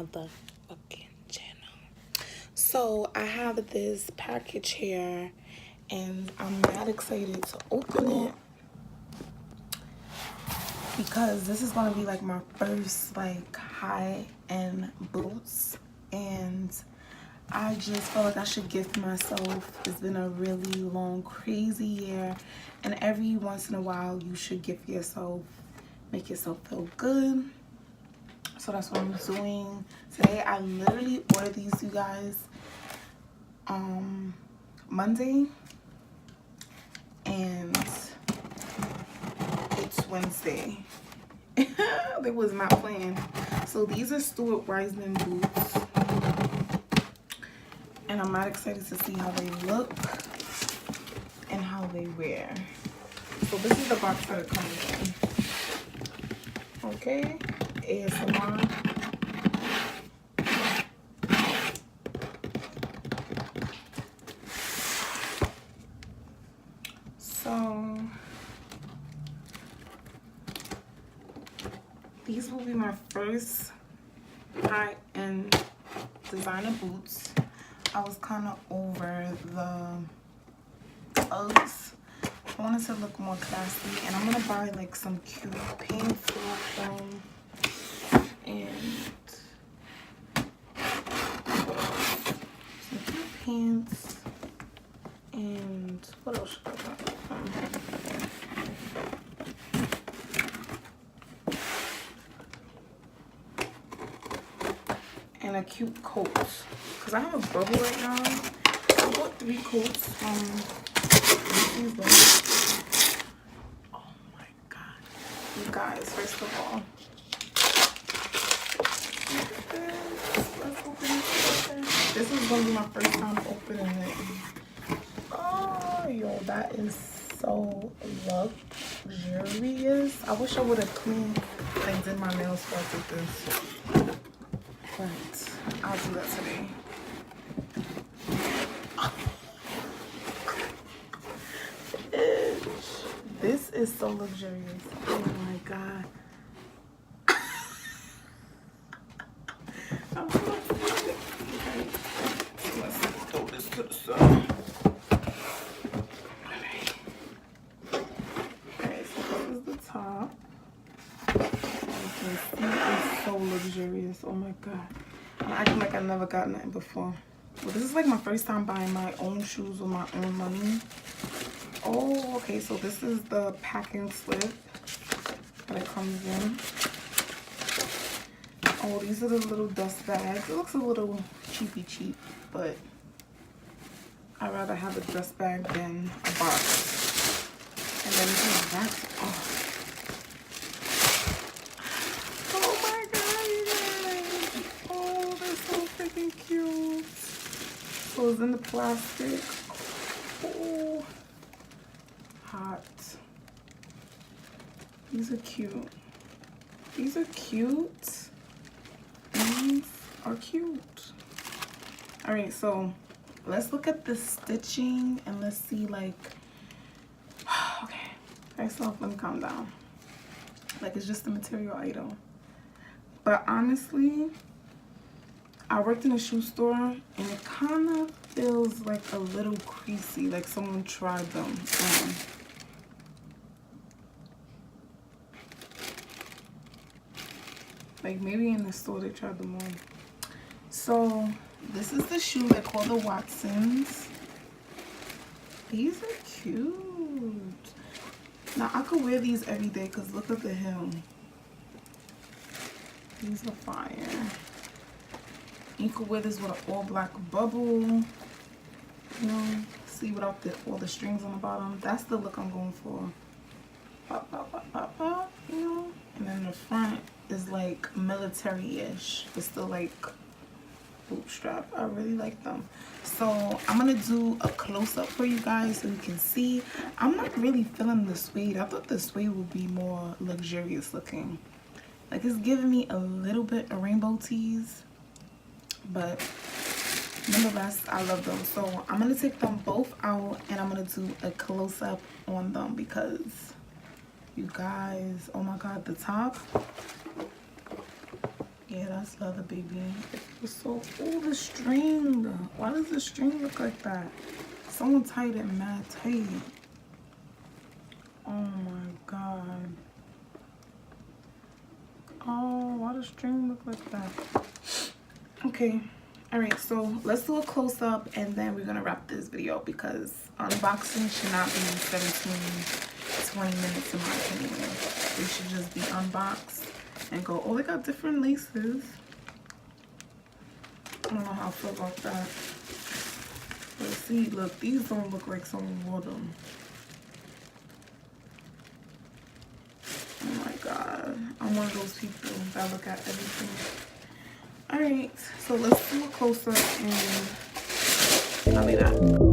motherfucking channel. So I have this package here and I'm not excited to open it because this is gonna be like my first like high-end boots, and I just felt like I should gift myself. It's been a really long, crazy year, and every once in a while you should gift yourself, make yourself feel good. So that's what I'm doing today. I literally ordered these, you guys, Monday, and it's Wednesday. That was not planned. So these are Stewart Weitzman boots, and I'm not excited to see how they look and how they wear. So this is the box that it comes in. Okay, ASMR. So these will be my first high-end designer boots. I was kind of over the Uggs. I wanted to look more classy, and I'm gonna buy like some cute pants for them, and some cute pants, and what else should I buy? And a cute coat, because I have a bubble right now. I bought 3 coats from oh my god, you guys, first of all, look at this. Let's open this. This is gonna be my first time opening it. Oh yo, that is so luxurious. I wish I would have cleaned and did my nails before I did this, but I'll do that today. This is so luxurious. Oh my god. Let's throw this to the side. Alright, so this is the top. As you can see, it's so luxurious. Oh my god. I'm acting like I've never gotten it before. Well, this is like my first time buying my own shoes with my own money. Oh, okay, so this is the packing slip that it comes in. Oh, these are the little dust bags. It looks a little cheapy cheap, but I'd rather have a dust bag than a box. And then that's off. Oh my god, you guys. Oh, they're so freaking cute. So it's in the plastic. Oh. Hot. These are cute. These are cute. These are cute. All right, so let's look at the stitching and let's see, like, okay, first off, let me calm down. Like, it's just a material item, but honestly, I worked in a shoe store and it kind of feels like a little creasy, like someone tried them on. Like maybe in the store they tried them on. So this is the shoe. They're called the Watsons. These are cute. Now I could wear these every day because look at the heel. These are fire. You could wear this with an all black bubble. You know, see without all the strings on the bottom. That's the look I'm going for. Pop, pop, pop, pop, pop, you know. And then the front is like military-ish, but still like bootstrap. I really like them. So I'm gonna do a close-up for you guys so you can see. I'm not really feeling the suede. I thought the suede would be more luxurious looking. Like it's giving me a little bit of rainbow tees, but nonetheless I love them. So I'm gonna take them both out and I'm gonna do a close-up on them because you guys, oh my god, the top, Yeah, that's the other baby. So, oh, the string. Why does the string look like that? Someone tied it mad tight. Oh my god. Oh, why does the string look like that? Okay. Alright, so let's do a close-up and then we're gonna wrap this video because unboxing should not be 17-20 minutes in my opinion. They should just be unboxed and go, oh, they got different laces. I don't know how I feel about that. But see, look, these don't look like someone wore them. Oh my god. I'm one of those people that look at everything. Alright, so let's do a close-up and I'll be back.